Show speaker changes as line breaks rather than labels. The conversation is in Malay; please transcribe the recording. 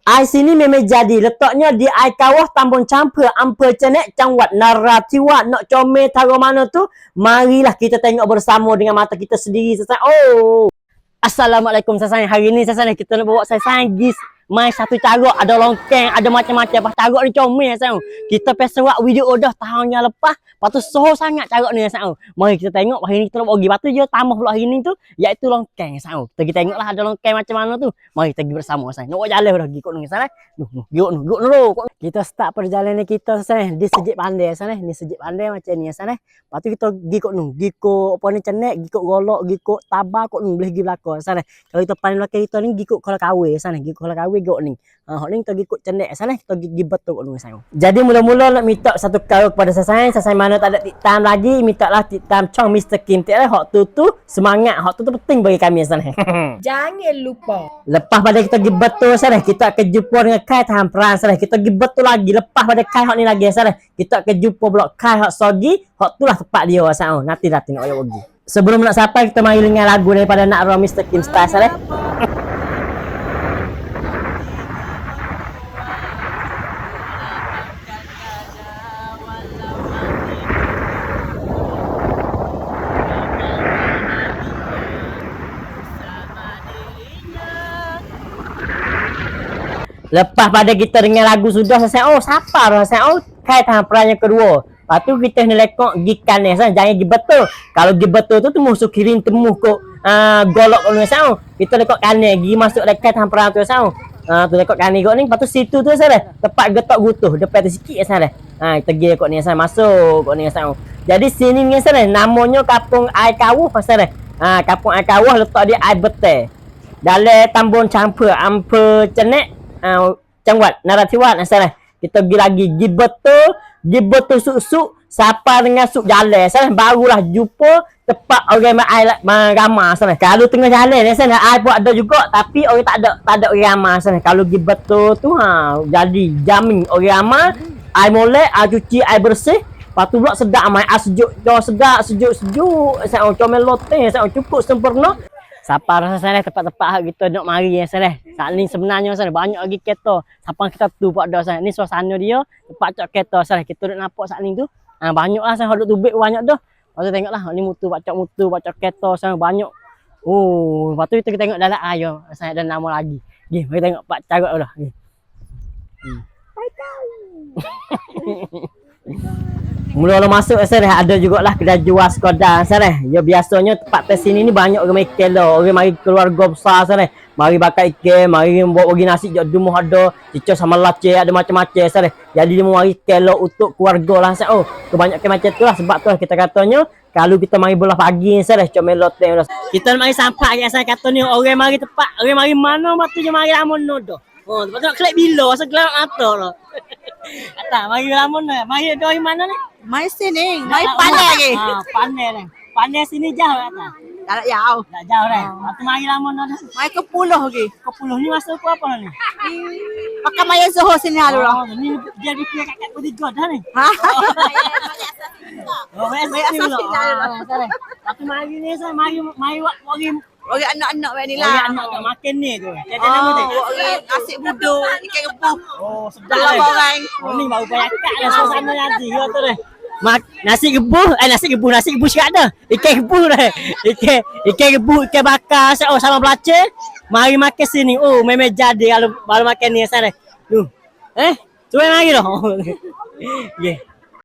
Ai sini memang jadi. Letaknya di ai kawah Tambun Campur, Ampel Cenek, Cangwat Narathibabad. Nak comel taruh mana tu? Marilah kita tengok bersama dengan mata kita sendiri. Oh. Assalamualaikum sasai. Hari ni sasai kita nak bawa sasai gis main satu caruk, ada longkeng, ada macam-macam. Pas caruk ni comel sasai. Kita pasal buat video dah tahun yang lepas. Lepas tu soh sangat caruk ni sasai. Mari kita tengok hari ni kita nak bawa pergi. Lepas tu je tambah pula hari ni tu iaitu longkeng sasai. Kita pergi tengoklah ada longkeng macam mana tu. Mari kita pergi bersama sasai. Nak buat jalan dah pergi kot ni sasai. Guk dulu. Kita start perjalanan kita sasai di Sejik Pandai sasai. Ni Sejik Pandai macam ni sasai. Lepas tu kita pergi kot nu. Pergi kot apa ni Cenek, pergi kot Golok, pergi kot Tabah kot nu boleh pergi belakang. Sana. Kalau kita pandai belakang kita ni gikut Kola Kawe sana, gikut Kola Kawe gok ni. Hok ni kita gikut Cenek sana, kita gigi betul kat sana. Jadi mula-mula nak minta satu kau kepada sasai mana tak ada tiktam lagi, mintalah tiktam Chong Mr. Kim tak hok tu semangat, hok tu penting bagi kami sana.
Jangan lupa.
Lepas pada kita gigi betul sana, kita akan jumpa dengan Kai Tahan Peran sana. Kita gigi betul lagi, lepas pada Kai hok ni lagi sana. Kita akan jumpa blok Kai hok Sogi, hok tu lah tempat dia sana. Nanti tengok ayah pergi. Sebelum nak sampai kita mari dengar lagu daripada Nak Raw Mr. Kim Style sale. Lepas pada kita dengar lagu sudah selesai. Oh, siapa dah selesai? Oh, Kai Tahan Peran yang kedua. Lepas tu kita nak lekok pergi kanan sana. Jangan pergi betul. Kalau pergi betul tu musuh kirim temuh kok Golok kat luar sana. Kita lekok kanan pergi masuk dekat Tahan Peran tu sana. Tu lekok kanan kok ni. Lepas tu situ tu sana. Tempat getok gutuh depan tu sikit sana. Kita pergi lekok ni sana, masuk kok ni sana. Jadi sini ni sana namanya Kampung Ai Kawah sana. Kampung Ai Kawah letak dia Ai Betel. Dalam Tambun Campur, Ampel Cenek, Cangwat Narathibabad sana. Kita pergi lagi gi betul suk siapa dengan suk jalan sana barulah jumpa tempat orang ramai sana. Kalau tengah jalan ni sana ai pun ada juga tapi orang tak ada orang ramai sana. Kalau gi betul tu jadi jamin orang ramai ai molek cuci ai bersih. Lepas tu pula sedap mai sejuk sejuk sana comel loteng sana cukup sempurna. Siapa rasa sana tempat-tempat hak kita nak mari sana. Saat ni sebenarnya sana banyak lagi kereta. Siapa kita tu pak dah sana. Ni suasana dia tempat cak kereta sana. Kita nak nampak saat ni tu. Banyaklah sana duk tubik banyak dah. Lepas tu tengoklah ni mutu pak cak kereta sana banyak. Oh, lepas tu kita tengok dalam ayo. Saya ada nama lagi. Gi, mari tengok pak carut dah. Gi. Mula-mula masuk sana ada jugalah kedai jual Skoda sana. Ya biasanya tempat tes sini ni banyak orang makan lah. Orang mari keluarga besar sana. Mari bakar ikan, mari buat bagi nasi jok rumah ada, cicak sama lace ada macam-macam sana. Jadi dia mari kelo untuk keluarga lah sana. Oh, kebanyakan macam tu lah sebab tu lah kita katanya kalau kita mari bola pagi sana comel loteng dah. Kita mari sampai kat sana kata ni orang mari tempat, orang mari mana waktu je mari amono dah. Oh, lepas tu nak kelak bila asal gelap mata lah. Kata mari amono, mari dari mana ni?
Mai sini, mai pandai lagi.
Pandai ni. Pandai sini jauh kata.
Tak jauh.
Tak jauh dah. Waktu mari lama dah.
Mai ke Puluh lagi.
Ke Puluh ni masuk ke apa ni?
Pakai Maya Zoho sini halu lah.
Ni dia bikin kakak bodyguard dah ni. Oh,
Maya asal sini halu lah.
Waktu mari ni saya mari wari
Orang anak-anak ni
orang
lah.
anak tak makan ni tu. Dia nama tu.
Orang nasi buduk, ikan rebus.
Oh, sedap.
Berapa orang?
Oh, ni baru payah kat dah suasana nanti kau tu dah. Nasi rebus kat dah. Ikan rebus dah. Ikan rebus, ikan bakar, sama belacan. Mari makan sini. Oh, memang jadi kalau makan ni sana. Tu. Cuba mari dah. Yeah.